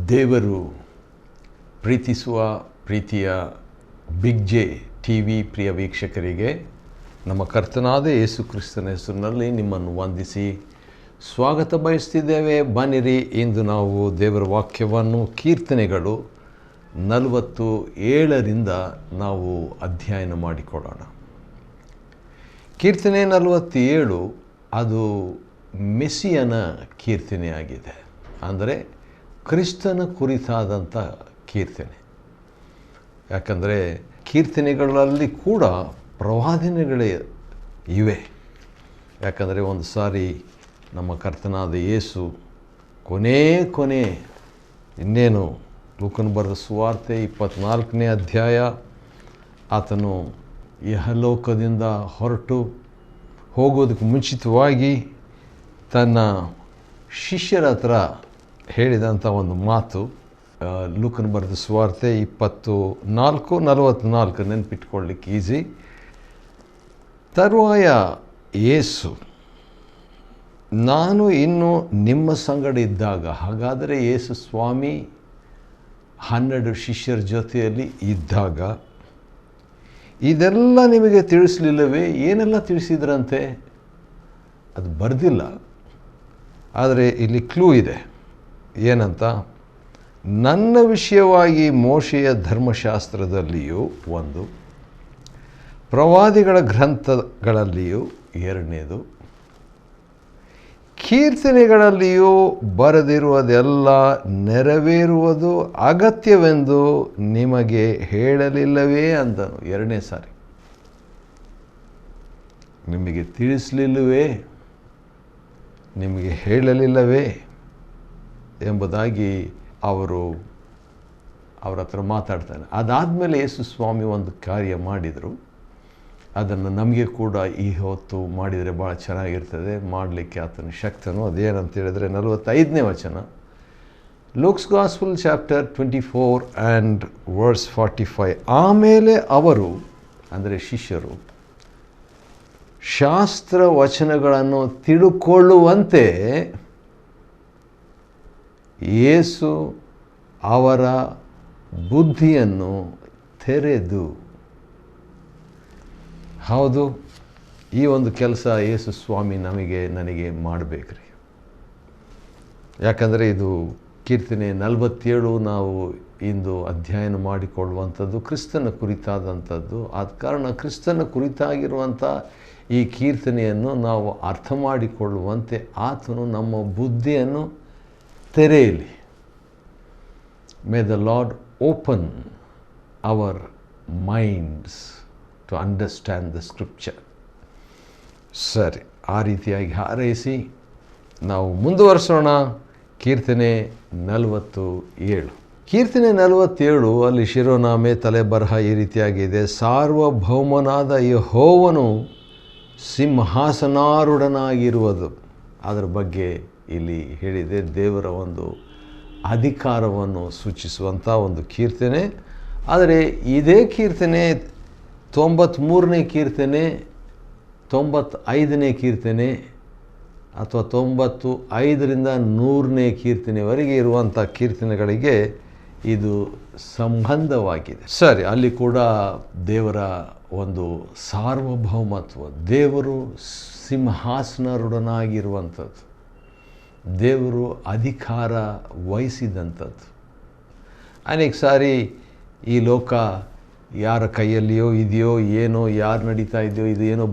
ದೇವರು ಪ್ರೀತಿಸುವ ಪ್ರೀತಿಯ ಬಿಗ್ ಜೆ ಟಿ ವಿ ಪ್ರಿಯ ವೀಕ್ಷಕರಿಗೆ ನಮ್ಮ ಕರ್ತನಾದ ಯೇಸು ಕ್ರಿಸ್ತನ ಹೆಸರಿನಲ್ಲಿ ನಿಮ್ಮನ್ನು ವಂದಿಸಿ ಸ್ವಾಗತ ಬಯಸ್ತಿದ್ದೇವೆ. ಬನ್ನಿರಿ, ಇಂದು ನಾವು ದೇವರ ವಾಕ್ಯವನ್ನು ಕೀರ್ತನೆಗಳು 47ರಿಂದ ನಾವು ಅಧ್ಯಯನ ಮಾಡಿಕೊಳ್ಳೋಣ. ಕೀರ್ತನೆ 47 ಅದು ಮೆಸ್ಸಿಯನ ಕೀರ್ತನೆಯಾಗಿದೆ, ಅಂದರೆ ಕ್ರಿಸ್ತನ ಕುರಿತಾದಂಥ ಕೀರ್ತನೆ. ಯಾಕಂದರೆ ಕೀರ್ತನೆಗಳಲ್ಲಿ ಕೂಡ ಪ್ರವಾದನೆಗಳೇ ಇವೆ. ಯಾಕಂದರೆ ಒಂದು ಸಾರಿ ನಮ್ಮ ಕರ್ತನಾದ ಯೇಸು ಕೊನೆ ಇನ್ನೇನು ಲೂಕನ ಬರೆದ ಸುವಾರ್ತೆ 24ನೇ ಅಧ್ಯಾಯ, ಆತನು ಇಹಲೋಕದಿಂದ ಹೊರಟು ಹೋಗೋದಕ್ಕೆ ಮುಂಚಿತವಾಗಿ ತನ್ನ ಶಿಷ್ಯರ ಹತ್ರ ಹೇಳಿದಂಥ ಒಂದು ಮಾತು. ಲೂಕನ ಬರೆದ ಸುವಾರ್ತೆ 24:44 ನೆನಪಿಟ್ಕೊಳ್ಳಿಕ್ಕೆ ಈಸಿ. ತರುವಾಯ ಯೇಸು, ನಾನು ಇನ್ನು ನಿಮ್ಮ ಸಂಗಡ ಇದ್ದಾಗ, ಹಾಗಾದರೆ ಯೇಸು ಸ್ವಾಮಿ 12 ಶಿಷ್ಯರ ಜೊತೆಯಲ್ಲಿ ಇದ್ದಾಗ ಇದೆಲ್ಲ ನಿಮಗೆ ತಿಳಿಸಲಿಲ್ಲವೇ? ಏನೆಲ್ಲ ತಿಳಿಸಿದ್ರಂತೆ? ಅದು ಬರೆದಿಲ್ಲ, ಆದರೆ ಇಲ್ಲಿ ಕ್ಲೂ ಇದೆ. ಏನಂತ? ನನ್ನ ವಿಷಯವಾಗಿ ಮೋಶೆಯ ಧರ್ಮಶಾಸ್ತ್ರದಲ್ಲಿಯೂ ಒಂದು, ಪ್ರವಾದಿಗಳ ಗ್ರಂಥಗಳಲ್ಲಿಯೂ ಎರಡನೇದು, ಕೀರ್ತನೆಗಳಲ್ಲಿಯೂ ಬರೆದಿರುವುದೆಲ್ಲ ನೆರವೇರುವುದು ಅಗತ್ಯವೆಂದು ನಿಮಗೆ ಹೇಳಲಿಲ್ಲವೇ ಅಂದನು. ಎರಡನೇ ಸಾರಿ, ನಿಮಗೆ ತಿಳಿಸಲಿಲ್ಲವೇ, ನಿಮಗೆ ಹೇಳಲಿಲ್ಲವೇ ಎಂಬುದಾಗಿ ಅವರ ಹತ್ರ ಮಾತಾಡ್ತಾನೆ. ಅದಾದಮೇಲೆ ಯೇಸು ಸ್ವಾಮಿ ಒಂದು ಕಾರ್ಯ ಮಾಡಿದರು. ಅದನ್ನು ನಮಗೆ ಕೂಡ ಈ ಹೊತ್ತು ಮಾಡಿದರೆ ಭಾಳ ಚೆನ್ನಾಗಿರ್ತದೆ, ಮಾಡಲಿಕ್ಕೆ ಆತನ ಶಕ್ತನು. ಅದೇನಂತ ಹೇಳಿದರೆ 45ನೇ ವಚನ, Luke's gospel chapter 24 and verse 45. ಆಮೇಲೆ ಅವರು, ಅಂದರೆ ಶಿಷ್ಯರು, ಶಾಸ್ತ್ರ ವಚನಗಳನ್ನು ತಿಳುಕೊಳ್ಳುವಂತೆ ಯೇಸು ಅವರ ಬುದ್ಧಿಯನ್ನು ತೆರೆದು. ಹೌದು, ಈ ಒಂದು ಕೆಲಸ ಯೇಸು ಸ್ವಾಮಿ ನನಗೆ ಮಾಡಬೇಕ್ರಿ. ಯಾಕಂದರೆ ಇದು ಕೀರ್ತನೆ 47 ನಾವು ಇಂದು ಅಧ್ಯಯನ ಮಾಡಿಕೊಳ್ಳುವಂಥದ್ದು ಕ್ರಿಸ್ತನ ಕುರಿತಾದಂಥದ್ದು. ಆದ ಕಾರಣ ಕ್ರಿಸ್ತನ ಕುರಿತಾಗಿರುವಂಥ ಈ ಕೀರ್ತನೆಯನ್ನು ನಾವು ಅರ್ಥ ಮಾಡಿಕೊಳ್ಳುವಂತೆ ಆತನು ನಮ್ಮ ಬುದ್ಧಿಯನ್ನು ತೆರೆಯಲಿ. May the lord open our minds to understand the scripture. ಸರಿ, ಆ ರೀತಿಯಾಗಿ ಹಾರೈಸಿ ನಾವು ಮುಂದುವರಿಸೋಣ. ಕೀರ್ತನೆ 47. ಕೀರ್ತನೆ 47 ಅಲ್ಲಿ ಶಿರೋನಾಮೆ ತಲೆಬರಹ ಈ ರೀತಿಯಾಗಿದೆ: ಸಾರ್ವಭೌಮನಾದ ಯೆಹೋವನು ಸಿಂಹಾಸನಾರೂಢನಾಗಿರುವುದು. ಅದರ ಬಗ್ಗೆ ಇಲ್ಲಿ ಹೇಳಿದೆ. ದೇವರ ಒಂದು ಅಧಿಕಾರವನ್ನು ಸೂಚಿಸುವಂಥ ಒಂದು ಕೀರ್ತನೆ. ಆದರೆ ಇದೇ ಕೀರ್ತನೆ 93ನೇ ಕೀರ್ತನೆ, 95ನೇ ಕೀರ್ತನೆ ಅಥವಾ 95ರಿಂದ 100ನೇ ಕೀರ್ತನೆವರೆಗೆ ಇರುವಂಥ ಕೀರ್ತನೆಗಳಿಗೆ ಇದು ಸಂಬಂಧವಾಗಿದೆ. ಸರಿ, ಅಲ್ಲಿ ಕೂಡ ದೇವರ ಒಂದು ಸಾರ್ವಭೌಮತ್ವ, ದೇವರು ಸಿಂಹಾಸನಾರೂಢನಾಗಿರುವಂಥದ್ದು, ದೇವರು ಅಧಿಕಾರ ವಹಿಸಿದಂಥದ್ದು. ಅನೇಕ ಸಾರಿ ಈ ಲೋಕ ಯಾರ ಕೈಯಲ್ಲಿಯೋ ಇದೆಯೋ ಏನೋ, ಯಾರು ನಡೀತಾ ಇದೆಯೋ ಇದು ಏನೋ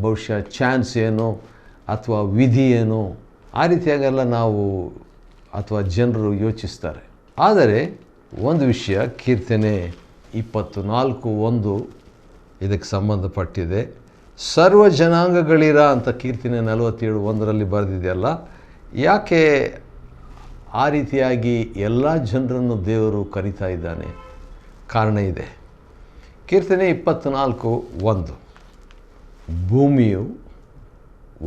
ಬಹುಶಃ ಚಾನ್ಸ್ ಏನೋ ಅಥವಾ ವಿಧಿ ಏನೋ, ಆ ರೀತಿಯಾಗೆಲ್ಲ ನಾವು ಅಥವಾ ಜನರು ಯೋಚಿಸ್ತಾರೆ. ಆದರೆ ಒಂದು ವಿಷಯ, ಕೀರ್ತನೆ 24:1 ಇದಕ್ಕೆ ಸಂಬಂಧಪಟ್ಟಿದೆ. ಸರ್ವ ಜನಾಂಗಗಳಿರ ಅಂತ ಕೀರ್ತನೆ 47:1 ಬರೆದಿದೆಯಲ್ಲ. ಯಾಕೆ ಆ ರೀತಿಯಾಗಿ ಎಲ್ಲ ಜನರನ್ನು ದೇವರು ಕರೀತಾ ಇದ್ದಾನೆ? ಕಾರಣ ಇದೆ. ಕೀರ್ತನೆ 24:1 ಭೂಮಿಯು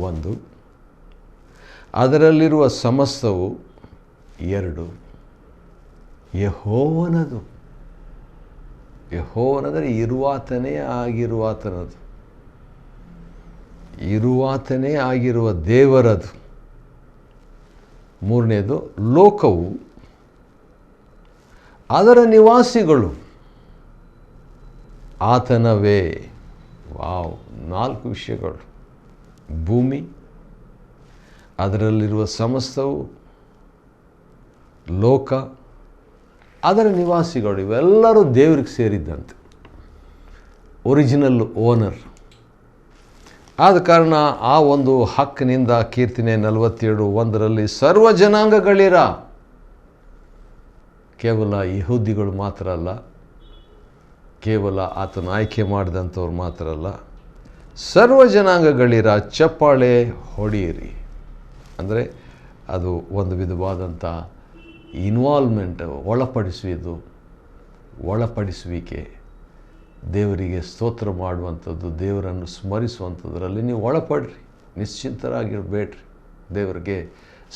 ಒಂದು, ಅದರಲ್ಲಿರುವ ಸಮಸ್ತವು ಎರಡು, ಯೆಹೋವನದು. ಯೆಹೋವನದರೆ ಇರುವಾತನೇ ಆಗಿರುವಾತನದು, ಇರುವಾತನೇ ಆಗಿರುವ ದೇವರದು. ಮೂರನೇದು, ಲೋಕವು ಅದರ ನಿವಾಸಿಗಳು ಆತನವೇ. ವಾವ್, 4 ವಿಷಯಗಳು. ಭೂಮಿ, ಅದರಲ್ಲಿರುವ ಸಮಸ್ತವು, ಲೋಕ, ಅದರ ನಿವಾಸಿಗಳು, ಇವೆಲ್ಲರೂ ದೇವರಿಗೆ ಸೇರಿದ್ದಂತೆ, ಒರಿಜಿನಲ್ ಓನರ್. ಆದ ಕಾರಣ ಆ ಒಂದು ಹಕ್ಕಿನಿಂದ ಕೀರ್ತನೆ 47:1 ಸರ್ವ ಜನಾಂಗಗಳಿರ, ಕೇವಲ ಯಹೂದಿಗಳು ಮಾತ್ರ ಅಲ್ಲ, ಕೇವಲ ಆತನ ಆಯ್ಕೆ ಮಾಡಿದಂಥವ್ರು ಮಾತ್ರ ಅಲ್ಲ, ಸರ್ವ ಜನಾಂಗಗಳಿರ ಚಪ್ಪಾಳೆ ಹೊಡೆಯಿರಿ. ಅಂದರೆ ಅದು ಒಂದು ವಿಧವಾದಂಥ ಇನ್ವಾಲ್ವ್ಮೆಂಟ್, ಒಳಪಡಿಸುವಿಕೆ, ದೇವರಿಗೆ ಸ್ತೋತ್ರ ಮಾಡುವಂಥದ್ದು, ದೇವರನ್ನು ಸ್ಮರಿಸುವಂಥದ್ರಲ್ಲಿ ನೀವು ಒಳಪಡ್ರಿ, ನಿಶ್ಚಿಂತರಾಗಿರಬೇಡ್ರಿ ದೇವರಿಗೆ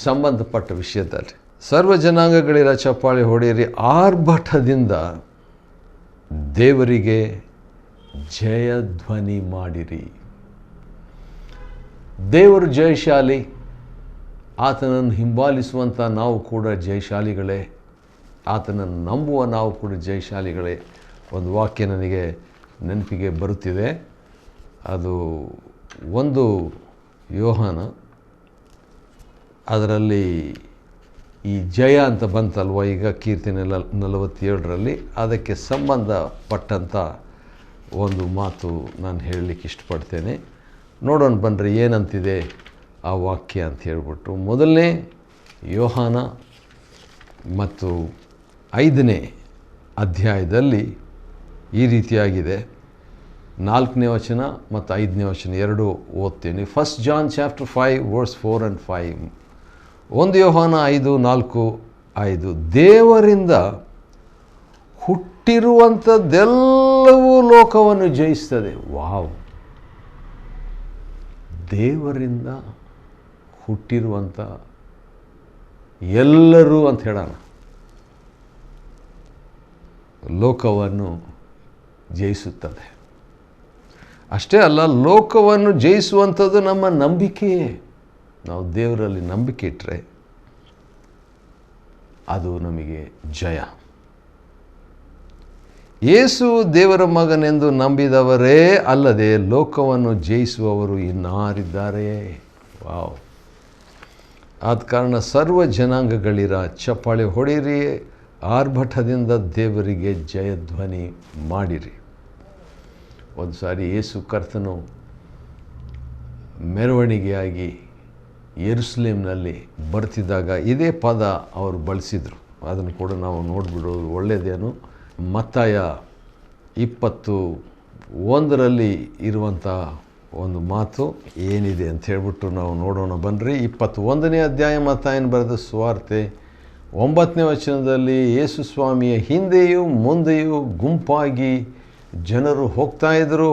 ಸಂಬಂಧಪಟ್ಟ ವಿಷಯದಲ್ಲಿ. ಸರ್ವ ಜನಾಂಗಗಳಿರ ಚಪ್ಪಾಳೆ ಹೊಡೆಯಿರಿ, ಆರ್ಭಟದಿಂದ ದೇವರಿಗೆ ಜಯಧ್ವನಿ ಮಾಡಿರಿ. ದೇವರು ಜಯಶಾಲಿ, ಆತನನ್ನು ಹಿಂಬಾಲಿಸುವಂಥ ನಾವು ಕೂಡ ಜಯಶಾಲಿಗಳೇ, ಆತನನ್ನು ನಂಬುವ ನಾವು ಕೂಡ ಜಯಶಾಲಿಗಳೇ. ಒಂದು ವಾಕ್ಯ ನನಗೆ ನೆನಪಿಗೆ ಬರುತ್ತಿದೆ, ಅದು 1 ಯೋಹಾನ, ಅದರಲ್ಲಿ ಈ ಜಯ ಅಂತ ಬಂತಲ್ವ ಈಗ ಕೀರ್ತನೆ 47, ಅದಕ್ಕೆ ಸಂಬಂಧಪಟ್ಟಂಥ ಒಂದು ಮಾತು ನಾನು ಹೇಳಲಿಕ್ಕೆ ಇಷ್ಟಪಡ್ತೇನೆ. ನೋಡೋಣ ಬನ್ನಿರಿ ಏನಂತಿದೆ ಆ ವಾಕ್ಯ ಅಂತ ಹೇಳ್ಬಿಟ್ಟು. 1ನೇ ಯೋಹಾನ ಮತ್ತು 5ನೇ ಅಧ್ಯಾಯದಲ್ಲಿ ಈ ರೀತಿಯಾಗಿದೆ. 4ನೇ ವಚನ ಮತ್ತು 5ನೇ ವಚನ ಎರಡೂ ಓದ್ತೀನಿ. 1 John chapter 5 verse 4 and 5. 1 ಯೋಹಾನ 5:4-5. ದೇವರಿಂದ ಹುಟ್ಟಿರುವಂಥದ್ದೆಲ್ಲವೂ ಲೋಕವನ್ನು ಜಯಿಸ್ತದೆ. ವಾವ್, ದೇವರಿಂದ ಹುಟ್ಟಿರುವಂಥ ಎಲ್ಲರೂ ಅಂತ ಹೇಳೋಣ, ಲೋಕವನ್ನು ಜಯಿಸುತ್ತದೆ. ಅಷ್ಟೇ ಅಲ್ಲ, ಲೋಕವನ್ನು ಜಯಿಸುವಂಥದ್ದು ನಮ್ಮ ನಂಬಿಕೆಯೇ. ನಾವು ದೇವರಲ್ಲಿ ನಂಬಿಕೆ ಇಟ್ಟರೆ ಅದು ನಮಗೆ ಜಯ. ಯೇಸು ದೇವರ ಮಗನೆಂದು ನಂಬಿದವರೇ ಅಲ್ಲದೆ ಲೋಕವನ್ನು ಜಯಿಸುವವರು ಇನ್ನಾರಿದ್ದಾರೆ. ವಾವ್. ಆದ ಕಾರಣ ಸರ್ವ ಜನಾಂಗಗಳಿರ ಚಪ್ಪಾಳೆ ಹೊಡೆಯಿರಿ, ಆರ್ಭಟದಿಂದ ದೇವರಿಗೆ ಜಯಧ್ವನಿ ಮಾಡಿರಿ. ಒಂದು ಸಾರಿ ಯೇಸು ಕರ್ತನು ಮೆರವಣಿಗೆಯಾಗಿ ಯೆರೂಸಲೇಮಿನಲ್ಲಿ ಬರ್ತಿದ್ದಾಗ ಇದೇ ಪದ ಅವರು ಬಳಸಿದರು. ಅದನ್ನು ಕೂಡ ನಾವು ನೋಡಿಬಿಡೋದು ಒಳ್ಳೆಯದೇನು. ಮತ್ತಾಯ 21 ಇರುವಂಥ ಒಂದು ಮಾತು ಏನಿದೆ ಅಂತ ಹೇಳ್ಬಿಟ್ಟು ನಾವು ನೋಡೋಣ ಬನ್ನಿರಿ. 21ನೇ ಅಧ್ಯಾಯ ಮತ್ತಾಯನ ಬರೆದ ಸುವಾರ್ತೆ 9ನೇ ವಚನದಲ್ಲಿ ಯೇಸು ಸ್ವಾಮಿಯ ಹಿಂದೆಯೂ ಮುಂದೆಯೂ ಗುಂಪಾಗಿ ಜನರು ಹೋಗ್ತಾಯಿದ್ರು.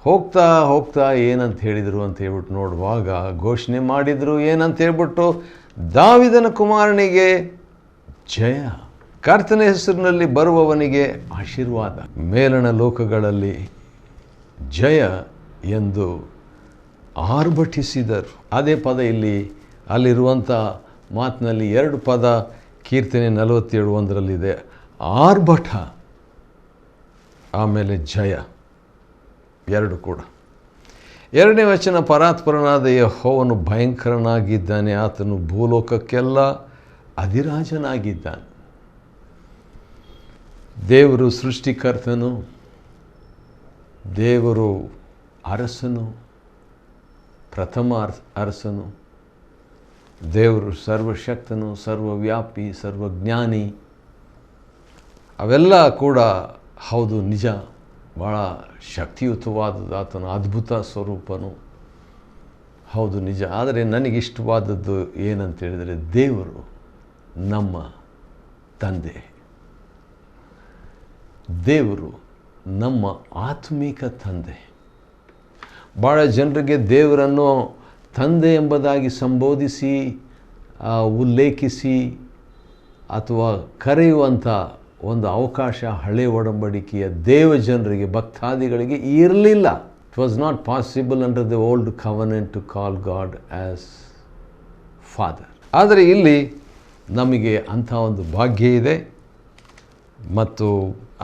ಹೋಗ್ತಾ ಏನಂತ ಹೇಳಿದರು ಅಂತ ಹೇಳ್ಬಿಟ್ಟು ನೋಡುವಾಗ ಘೋಷಣೆ ಮಾಡಿದರು. ಏನಂತ ಹೇಳ್ಬಿಟ್ಟು, ದಾವಿದನ ಕುಮಾರನಿಗೆ ಜಯ, ಕರ್ತನ ಹೆಸರಿನಲ್ಲಿ ಬರುವವನಿಗೆ ಆಶೀರ್ವಾದ, ಮೇಲಣ ಲೋಕಗಳಲ್ಲಿ ಜಯ ಎಂದು ಆರ್ಭಟಿಸಿದರು. ಅದೇ ಪದ ಅಲ್ಲಿರುವಂಥ ಮಾತಿನಲ್ಲಿ 2 ಪದ ಕೀರ್ತನೆ 47:1 ಆರ್ಭಟ, ಆಮೇಲೆ ಜಯ, 2 ಕೂಡ. 2ನೇ ವಚನ, ಪರಾತ್ಪರನಾದ ಯೆಹೋವನು ಭಯಂಕರನಾಗಿದ್ದಾನೆ, ಆತನು ಭೂಲೋಕಕ್ಕೆಲ್ಲ ಅಧಿರಾಜನಾಗಿದ್ದಾನೆ. ದೇವರು ಸೃಷ್ಟಿಕರ್ತನು, ದೇವರು ಅರಸನು, ಪ್ರಥಮ ಅರಸನು, ದೇವರು ಸರ್ವಶಕ್ತನು, ಸರ್ವವ್ಯಾಪಿ, ಸರ್ವಜ್ಞಾನಿ. ಅವೆಲ್ಲ ಕೂಡ ಹೌದು, ನಿಜ, ಭಾಳ ಶಕ್ತಿಯುತವಾದದ್ದು, ಆತನ ಅದ್ಭುತ ಸ್ವರೂಪನು, ಹೌದು ನಿಜ. ಆದರೆ ನನಗಿಷ್ಟವಾದದ್ದು ಏನಂತೇಳಿದರೆ, ದೇವರು ನಮ್ಮ ತಂದೆ, ದೇವರು ನಮ್ಮ ಆತ್ಮಿಕ ತಂದೆ. ಭಾಳ ಜನರಿಗೆ ದೇವರನ್ನು ತಂದೆ ಎಂಬುದಾಗಿ ಸಂಬೋಧಿಸಿ ಉಲ್ಲೇಖಿಸಿ ಅಥವಾ ಕರೆಯುವಂಥ ಒಂದು ಅವಕಾಶ ಹಳೆ ಒಡಂಬಡಿಕೆಯ ದೇವಜನರಿಗೆ, ಭಕ್ತಾದಿಗಳಿಗೆ ಇರಲಿಲ್ಲ. It was not possible under the old covenant to call God as father. ಆದರೆ ಇಲ್ಲಿ ನಮಗೆ ಅಂಥ ಒಂದು ಭಾಗ್ಯ ಇದೆ. ಮತ್ತು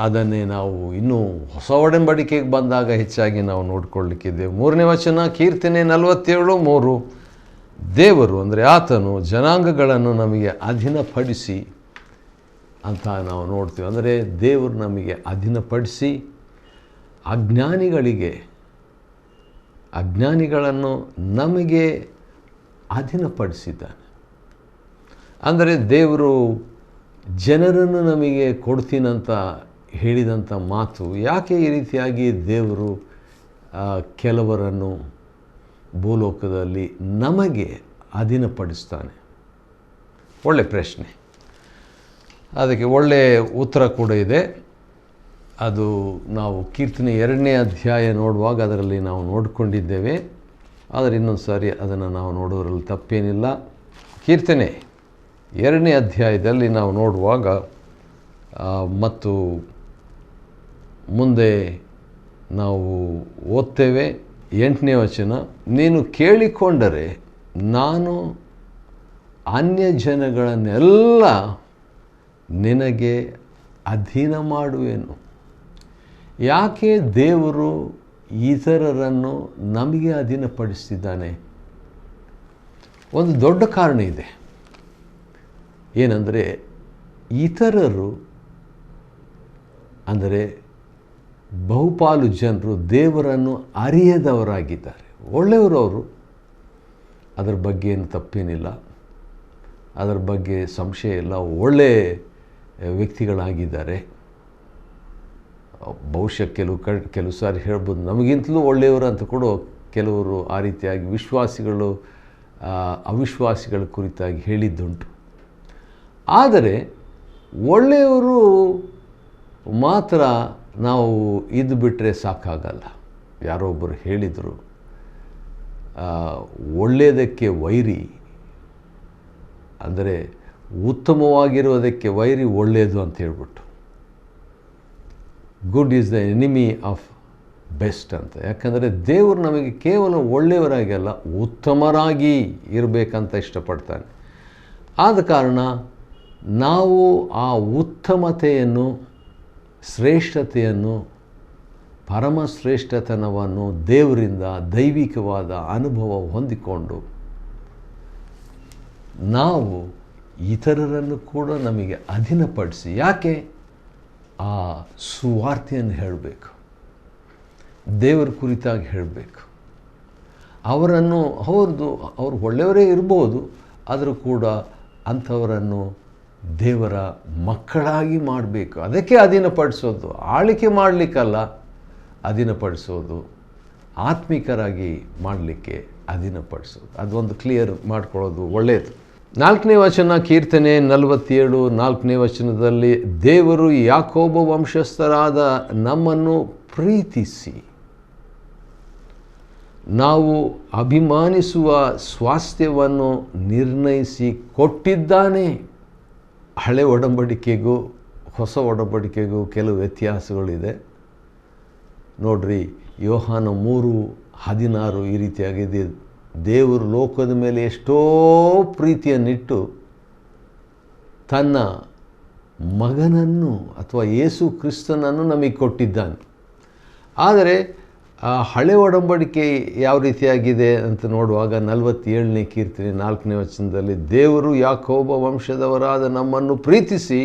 ಅದನ್ನೇ ನಾವು ಇನ್ನೂ ಹೊಸ ಒಡಂಬಡಿಕೆಗೆ ಬಂದಾಗ ಹೆಚ್ಚಾಗಿ ನಾವು ನೋಡಿಕೊಳ್ಳಲಿಕ್ಕಿದ್ದೇವೆ. 3ನೇ ವಚನ, ಕೀರ್ತನೆ 47:3, ದೇವರು ಅಂದರೆ ಆತನು ಜನಾಂಗಗಳನ್ನು ನಮಗೆ ಅಧೀನಪಡಿಸಿ ಅಂತ ನಾವು ನೋಡ್ತೀವಿ. ಅಂದರೆ ದೇವರು ನಮಗೆ ಅಧೀನಪಡಿಸಿ ಅಜ್ಞಾನಿಗಳನ್ನು ನಮಗೆ ಅಧೀನಪಡಿಸಿದ್ದಾನೆ. ಅಂದರೆ ದೇವರು ಜನರನ್ನು ನಮಗೆ ಕೊಡ್ತೀನಂತ ಹೇಳಿದಂಥ ಮಾತು ಯಾಕೆ ಈ ರೀತಿಯಾಗಿ ದೇವರು ಕೆಲವರನ್ನು ಭೂಲೋಕದಲ್ಲಿ ನಮಗೆ ಅಧೀನಪಡಿಸ್ತಾನೆ? ಒಳ್ಳೆ ಪ್ರಶ್ನೆ. ಅದಕ್ಕೆ ಒಳ್ಳೆಯ ಉತ್ತರ ಕೂಡ ಇದೆ. ಅದು ನಾವು ಕೀರ್ತನೆ 2ನೇ ಅಧ್ಯಾಯ ನೋಡುವಾಗ ಅದರಲ್ಲಿ ನಾವು ನೋಡಿಕೊಂಡಿದ್ದೇವೆ. ಆದರೆ ಇನ್ನೊಂದು ಸಾರಿ ಅದನ್ನು ನಾವು ನೋಡೋದ್ರಲ್ಲಿ ತಪ್ಪೇನಿಲ್ಲ. ಕೀರ್ತನೆ 2ನೇ ಅಧ್ಯಾಯದಲ್ಲಿ ನಾವು ನೋಡುವಾಗ ಮತ್ತು ಮುಂದೆ ನಾವು ಓದ್ತೇವೆ. 8ನೇ ವಚನ, ನೀನು ಕೇಳಿಕೊಂಡರೆ ನಾನು ಅನ್ಯ ಜನಗಳನ್ನೆಲ್ಲ ನಿನಗೆ ಅಧೀನ ಮಾಡುವೆನು. ಯಾಕೆ ದೇವರು ಇತರರನ್ನು ನಮಗೆ ಅಧೀನಪಡಿಸ್ತಿದ್ದಾನೆ? ಒಂದು ದೊಡ್ಡ ಕಾರಣ ಇದೆ. ಏನಂದರೆ ಇತರರು ಅಂದರೆ ಬಹುಪಾಲು ಜನರು ದೇವರನ್ನು ಅರಿಯದವರಾಗಿದ್ದಾರೆ. ಒಳ್ಳೆಯವರು ಅವರು, ಅದರ ಬಗ್ಗೆ ಏನು ತಪ್ಪೇನಿಲ್ಲ, ಅದರ ಬಗ್ಗೆ ಸಂಶಯ ಇಲ್ಲ. ಒಳ್ಳೆಯ ವ್ಯಕ್ತಿಗಳಾಗಿದ್ದಾರೆ. ಬಹುಶಃ ಕೆಲವು ಸಾರಿ ಹೇಳ್ಬೋದು ನಮಗಿಂತಲೂ ಒಳ್ಳೆಯವರು ಅಂತ ಕೂಡ ಕೆಲವರು ಆ ರೀತಿಯಾಗಿ ವಿಶ್ವಾಸಿಗಳು ಅವಿಶ್ವಾಸಿಗಳ ಕುರಿತಾಗಿ ಹೇಳಿದ್ದುಂಟು. ಆದರೆ ಒಳ್ಳೆಯವರು ಮಾತ್ರ ನಾವು ಇದು ಬಿಟ್ಟರೆ ಸಾಕಾಗಲ್ಲ. ಯಾರೋ ಒಬ್ಬರು ಹೇಳಿದರು, ಒಳ್ಳೆಯದಕ್ಕೆ ವೈರಿ ಅಂದರೆ ಉತ್ತಮವಾಗಿರುವುದಕ್ಕೆ ವೈರಿ ಒಳ್ಳೆಯದು ಅಂತ ಹೇಳ್ಬಿಟ್ಟು, good is the enemy of best ಅಂತ. ಯಾಕಂದರೆ ದೇವರು ನಮಗೆ ಕೇವಲ ಒಳ್ಳೆಯವರಾಗಿ ಅಲ್ಲ, ಉತ್ತಮರಾಗಿ ಇರಬೇಕಂತ ಇಷ್ಟಪಡ್ತಾನೆ. ಆದ ಕಾರಣ ನಾವು ಆ ಉತ್ತಮತೆಯನ್ನು, ಶ್ರೇಷ್ಠತೆಯನ್ನು, ಪರಮಶ್ರೇಷ್ಠತನವನ್ನು ದೇವರಿಂದ ದೈವಿಕವಾದ ಅನುಭವ ಹೊಂದಿಕೊಂಡು ನಾವು ಇತರರನ್ನು ಕೂಡ ನಮಗೆ ಅಧೀನಪಡಿಸಿ, ಯಾಕೆ ಆ ಸುವಾರ್ತೆಯನ್ನು ಹೇಳಬೇಕು, ದೇವರ ಕುರಿತಾಗಿ ಹೇಳಬೇಕು. ಅವರು ಒಳ್ಳೆಯವರೇ ಇರ್ಬೋದು, ಆದರೂ ಕೂಡ ಅಂಥವರನ್ನು ದೇವರ ಮಕ್ಕಳಾಗಿ ಮಾಡಬೇಕು. ಅದಕ್ಕೆ ಅಧೀನಪಡಿಸೋದು, ಆಳಿಕೆ ಮಾಡಲಿಕ್ಕಲ್ಲ ಅಧೀನಪಡಿಸೋದು, ಆತ್ಮಿಕರಾಗಿ ಮಾಡಲಿಕ್ಕೆ ಅಧೀನಪಡಿಸೋದು. ಅದೊಂದು ಕ್ಲಿಯರ್ ಮಾಡ್ಕೊಳ್ಳೋದು ಒಳ್ಳೆಯದು. 4ನೇ ವಚನ, ಕೀರ್ತನೆ 47 4ನೇ ವಚನದಲ್ಲಿ, ದೇವರು ಯಾಕೋಬ ವಂಶಸ್ಥರಾದ ನಮ್ಮನ್ನು ಪ್ರೀತಿಸಿ ನಾವು ಅಭಿಮಾನಿಸುವ ಸ್ವಾಸ್ಥ್ಯವನ್ನು ನಿರ್ಣಯಿಸಿ ಕೊಟ್ಟಿದ್ದಾನೆ. ಹಳೆ ಒಡಂಬಡಿಕೆಗೂ ಹೊಸ ಒಡಂಬಡಿಕೆಗೂ ಕೆಲವು ವ್ಯತ್ಯಾಸಗಳಿದೆ ನೋಡ್ರಿ. ಯೋಹಾನ 3:16 ಈ ರೀತಿಯಾಗಿದೆ, ದೇವರು ಲೋಕದ ಮೇಲೆ ಎಷ್ಟೋ ಪ್ರೀತಿಯನ್ನಿಟ್ಟು ತನ್ನ ಮಗನನ್ನು ಅಥವಾ ಯೇಸು ಕ್ರಿಸ್ತನನ್ನು ನಮಗೆ ಕೊಟ್ಟಿದ್ದಾನೆ. ಆದರೆ ಹಳೆ ಒಡಂಬಡಿಕೆ ಯಾವ ರೀತಿಯಾಗಿದೆ ಅಂತ ನೋಡುವಾಗ 47ನೇ ಕೀರ್ತನೆ 4ನೇ ವಚನದಲ್ಲಿ, ದೇವರು ಯಾಕೋಬ ವಂಶದವರಾದ ನಮ್ಮನ್ನು ಪ್ರೀತಿಸಿ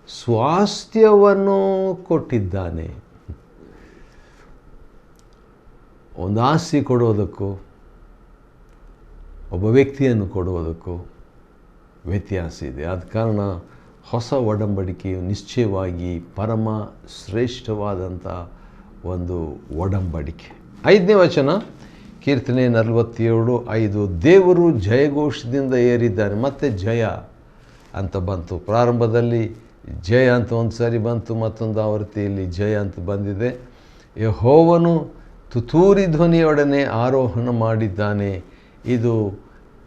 ಸ್ವಾಸ್ಥ್ಯವನ್ನು ಕೊಟ್ಟಿದ್ದಾನೆ. ಒಂದು ಆಸ್ತಿ ಕೊಡೋದಕ್ಕೂ ಒಬ್ಬ ವ್ಯಕ್ತಿಯನ್ನು ಕೊಡುವುದಕ್ಕೂ ವ್ಯತ್ಯಾಸ ಇದೆ. ಆದ ಕಾರಣ ಹೊಸ ಒಡಂಬಡಿಕೆಯು ನಿಶ್ಚಯವಾಗಿ ಪರಮ ಶ್ರೇಷ್ಠವಾದಂಥ ಒಂದು ಒಡಂಬಡಿಕೆ. 5ನೇ ವಚನ, ಕೀರ್ತನೆ 47:5, ದೇವರು ಜಯಘೋಷದಿಂದ ಏರಿದ್ದಾನೆ. ಮತ್ತೆ ಜಯ ಅಂತ ಬಂತು. ಪ್ರಾರಂಭದಲ್ಲಿ ಜಯ ಅಂತ ಒಂದು ಸಾರಿ ಬಂತು, ಮತ್ತೊಂದು ಆವೃತ್ತಿಯಲ್ಲಿ ಜಯ ಅಂತ ಬಂದಿದೆ. ಯೆಹೋವನು ತುತ್ತೂರಿ ಧ್ವನಿಯೊಡನೆ ಆರೋಹಣ ಮಾಡಿದ್ದಾನೆ. ಇದು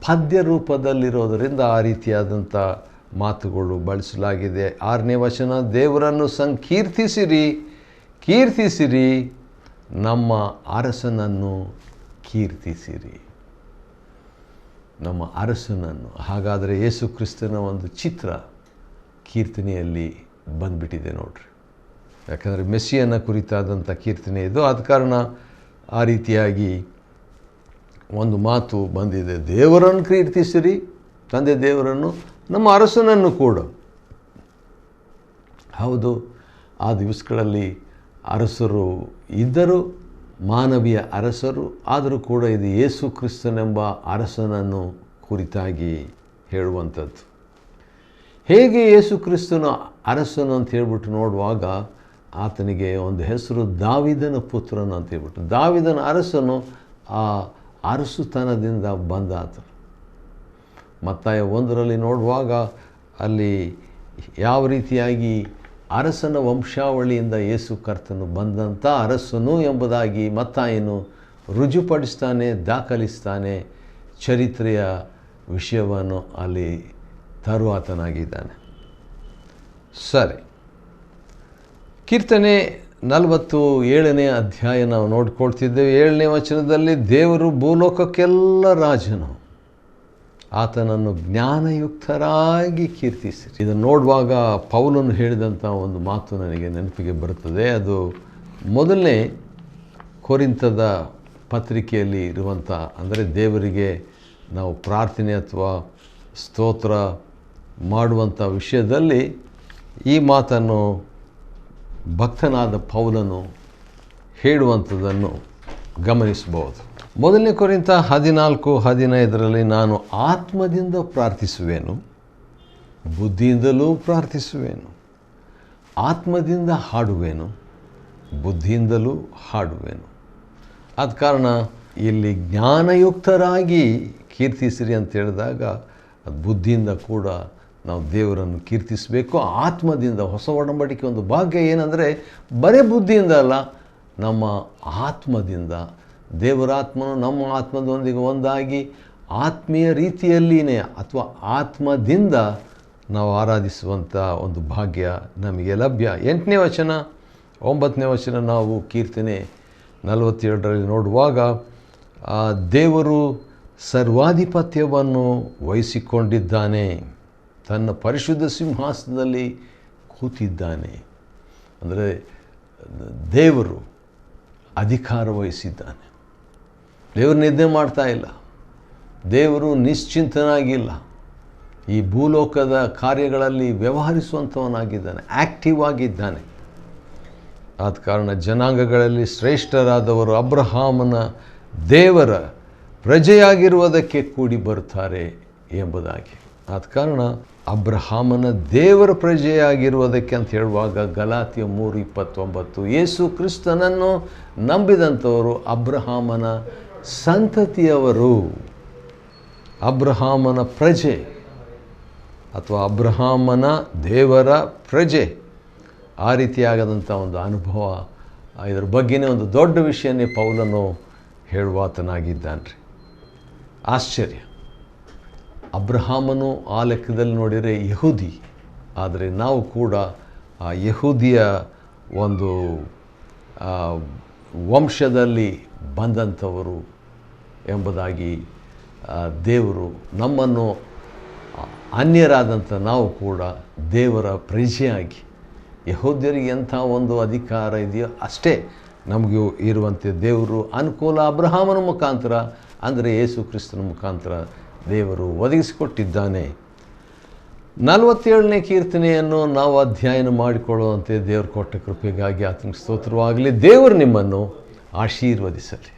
ಪದ್ಯ ರೂಪದಲ್ಲಿರೋದರಿಂದ ಆ ರೀತಿಯಾದಂಥ ಮಾತುಗಳು ಬಳಸಲಾಗಿದೆ. 6ನೇ ವಚನ, ದೇವರನ್ನು ಸಂಕೀರ್ತಿಸಿರಿ, ಕೀರ್ತಿಸಿರಿ, ನಮ್ಮ ಅರಸನನ್ನು ಕೀರ್ತಿಸಿರಿ. ನಮ್ಮ ಅರಸನನ್ನು. ಹಾಗಾದರೆ ಯೇಸು ಕ್ರಿಸ್ತನ ಒಂದು ಚಿತ್ರ ಕೀರ್ತನೆಯಲ್ಲಿ ಬಂದುಬಿಟ್ಟಿದೆ ನೋಡ್ರಿ. ಯಾಕಂದರೆ ಮೆಸ್ಸಿಯನ ಕುರಿತಾದಂಥ ಕೀರ್ತನೆ ಇದು. ಆದ ಕಾರಣ ಆ ರೀತಿಯಾಗಿ ಒಂದು ಮಾತು ಬಂದಿದೆ, ದೇವರನ್ನು ಕೀರ್ತಿಸಿರಿ, ತಂದೆ ದೇವರನ್ನು, ನಮ್ಮ ಅರಸನನ್ನು ಕೂಡ. ಹೌದು, ಆ ದಿವಸಗಳಲ್ಲಿ ಅರಸರು ಇದ್ದರು, ಮಾನವೀಯ ಅರಸರು. ಆದರೂ ಕೂಡ ಇದು ಯೇಸು ಕ್ರಿಸ್ತನೆಂಬ ಅರಸನನ್ನು ಕುರಿತಾಗಿ ಹೇಳುವಂಥದ್ದು. ಹೇಗೆ ಯೇಸು ಕ್ರಿಸ್ತನ ಅರಸನು ಅಂತ ಹೇಳ್ಬಿಟ್ಟು ನೋಡುವಾಗ ಆತನಿಗೆ ಒಂದು ಹೆಸರು ದಾವಿದನ ಪುತ್ರನು ಅಂತ ಹೇಳ್ಬಿಟ್ಟು. ದಾವಿದನ ಅರಸನು ಆ ಅರಸುತನದಿಂದ ಬಂದ ಆತನು. ಮತ್ತಾಯ 1 ನೋಡುವಾಗ ಅಲ್ಲಿ ಯಾವ ರೀತಿಯಾಗಿ ಅರಸನ ವಂಶಾವಳಿಯಿಂದ ಯೇಸು ಕರ್ತನು ಬಂದಂಥ ಅರಸನು ಎಂಬುದಾಗಿ ಮತ್ತಾಯನು ರುಜುಪಡಿಸ್ತಾನೆ, ದಾಖಲಿಸ್ತಾನೆ. ಚರಿತ್ರೆಯ ವಿಷಯವನ್ನು ಅಲ್ಲಿ ತರುವಾತನಾಗಿದ್ದಾನೆ. ಸರಿ, ಕೀರ್ತನೆ 47ನೇ ಅಧ್ಯಾಯ ನಾವು ನೋಡ್ಕೊಳ್ತಿದ್ದೇವೆ. 7ನೇ ವಚನದಲ್ಲಿ ದೇವರು ಭೂಲೋಕಕ್ಕೆಲ್ಲ ರಾಜನು, ಆತನನ್ನು ಜ್ಞಾನಯುಕ್ತರಾಗಿ ಕೀರ್ತಿಸಿರಿ. ಇದನ್ನು ನೋಡುವಾಗ ಪೌಲನು ಹೇಳಿದಂಥ ಒಂದು ಮಾತು ನನಗೆ ನೆನಪಿಗೆ ಬರುತ್ತದೆ. ಅದು 1ನೇ ಕೊರಿಂಥದ ಪತ್ರಿಕೆಯಲ್ಲಿ ಇರುವಂಥ, ಅಂದರೆ ದೇವರಿಗೆ ನಾವು ಪ್ರಾರ್ಥನೆ ಅಥವಾ ಸ್ತೋತ್ರ ಮಾಡುವಂಥ ವಿಷಯದಲ್ಲಿ ಈ ಮಾತನ್ನು ಭಕ್ತನಾದ ಪೌಲನು ಹೇಳುವಂಥದ್ದನ್ನು ಗಮನಿಸಬಹುದು. 1ನೇ ಕೊರಿಂಥ 14:15 ನಾನು ಆತ್ಮದಿಂದ ಪ್ರಾರ್ಥಿಸುವೆನು, ಬುದ್ಧಿಯಿಂದಲೂ ಪ್ರಾರ್ಥಿಸುವೆನು, ಆತ್ಮದಿಂದ ಹಾಡುವೆನು, ಬುದ್ಧಿಯಿಂದಲೂ ಹಾಡುವೆನು. ಆದ ಕಾರಣ ಇಲ್ಲಿ ಜ್ಞಾನಯುಕ್ತರಾಗಿ ಕೀರ್ತಿಸಿರಿ ಅಂತ ಹೇಳಿದಾಗ ಅದು ಬುದ್ಧಿಯಿಂದ ಕೂಡ ನಾವು ದೇವರನ್ನು ಕೀರ್ತಿಸಬೇಕು, ಆತ್ಮದಿಂದ. ಹೊಸ ಒಡಂಬಡಿಕೆ ಒಂದು ಭಾಗ್ಯ ಏನಂದರೆ ಬರೀ ಬುದ್ಧಿಯಿಂದ ಅಲ್ಲ, ನಮ್ಮ ಆತ್ಮದಿಂದ. ದೇವರ ಆತ್ಮನು ನಮ್ಮ ಆತ್ಮದೊಂದಿಗೆ ಒಂದಾಗಿ ಆತ್ಮೀಯ ರೀತಿಯಲ್ಲಿಯೇ ಅಥವಾ ಆತ್ಮದಿಂದ ನಾವು ಆರಾಧಿಸುವಂಥ ಒಂದು ಭಾಗ್ಯ ನಮಗೆ ಲಭ್ಯ. 8ನೇ ವಚನ 9ನೇ ವಚನ ನಾವು ಕೀರ್ತನೆ 47 ನೋಡುವಾಗ ದೇವರು ಸರ್ವಾಧಿಪತ್ಯವನ್ನು ವಹಿಸಿಕೊಂಡಿದ್ದಾನೆ, ತನ್ನ ಪರಿಶುದ್ಧ ಸಿಂಹಾಸನದಲ್ಲಿ ಕೂತಿದ್ದಾನೆ. ಅಂದರೆ ದೇವರು ಅಧಿಕಾರ ವಹಿಸಿದ್ದಾನೆ. ದೇವರು ನಿದ್ದೆ ಮಾಡ್ತಾ ಇಲ್ಲ, ದೇವರು ನಿಶ್ಚಿಂತನಾಗಿಲ್ಲ, ಈ ಭೂಲೋಕದ ಕಾರ್ಯಗಳಲ್ಲಿ ವ್ಯವಹರಿಸುವಂಥವನಾಗಿದ್ದಾನೆ, ಆ್ಯಕ್ಟಿವ್ ಆಗಿದ್ದಾನೆ. ಆದ ಕಾರಣ ಜನಾಂಗಗಳಲ್ಲಿ ಶ್ರೇಷ್ಠರಾದವರು ಅಬ್ರಹಾಮನ ದೇವರ ಪ್ರಜೆಯಾಗಿರುವುದಕ್ಕೆ ಕೂಡಿ ಬರುತ್ತಾರೆ ಎಂಬುದಾಗಿ. ಆದ ಕಾರಣ ಅಬ್ರಹಾಮನ ದೇವರ ಪ್ರಜೆಯಾಗಿರುವುದಕ್ಕೆ ಅಂತ ಹೇಳುವಾಗ ಗಲಾತ್ಯ 3:29 ಯೇಸು ಕ್ರಿಸ್ತನನ್ನು ನಂಬಿದಂಥವರು ಅಬ್ರಹಾಮನ ಸಂತತಿಯವರು, ಅಬ್ರಹಾಮನ ಪ್ರಜೆ ಅಥವಾ ಅಬ್ರಹಾಮನ ದೇವರ ಪ್ರಜೆ. ಆ ರೀತಿಯಾಗದಂಥ ಒಂದು ಅನುಭವ, ಇದರ ಬಗ್ಗೆನೇ ಒಂದು ದೊಡ್ಡ ವಿಷಯನೇ ಪೌಲನು ಹೇಳುವಾತನಾಗಿದ್ದಾನೆ ರೀ. ಆಶ್ಚರ್ಯ. ಅಬ್ರಹಾಮನು ಆ ಲೆಕ್ಕದಲ್ಲಿ ನೋಡಿದರೆ ಯಹೂದಿ, ಆದರೆ ನಾವು ಕೂಡ ಆ ಯಹೂದಿಯ ಒಂದು ವಂಶದಲ್ಲಿ ಬಂದಂಥವರು ಎಂಬುದಾಗಿ ದೇವರು ನಮ್ಮನ್ನು ಅನ್ಯರಾದಂಥ ನಾವು ಕೂಡ ದೇವರ ಪ್ರಜೆಯಾಗಿ, ಯಹೂದ್ಯರಿಗೆ ಎಂಥ ಒಂದು ಅಧಿಕಾರ ಇದೆಯೋ ಅಷ್ಟೇ ನಮಗೂ ಇರುವಂತೆ ದೇವರು ಅನುಕೂಲ ಅಬ್ರಹಾಮನ ಮುಖಾಂತರ, ಅಂದರೆ ಯೇಸು ಕ್ರಿಸ್ತನ ಮುಖಾಂತರ ದೇವರು ಒದಗಿಸಿಕೊಟ್ಟಿದ್ದಾನೆ. 47ನೇ ಕೀರ್ತನೆಯನ್ನು ನಾವು ಅಧ್ಯಯನ ಮಾಡಿಕೊಳ್ಳುವಂತೆ ದೇವರು ಕೊಟ್ಟ ಕೃಪೆಗಾಗಿ ಆತನಿಗೆ ಸ್ತೋತ್ರವಾಗಲಿ. ದೇವರು ನಿಮ್ಮನ್ನು ಆಶೀರ್ವದಿಸಲಿ.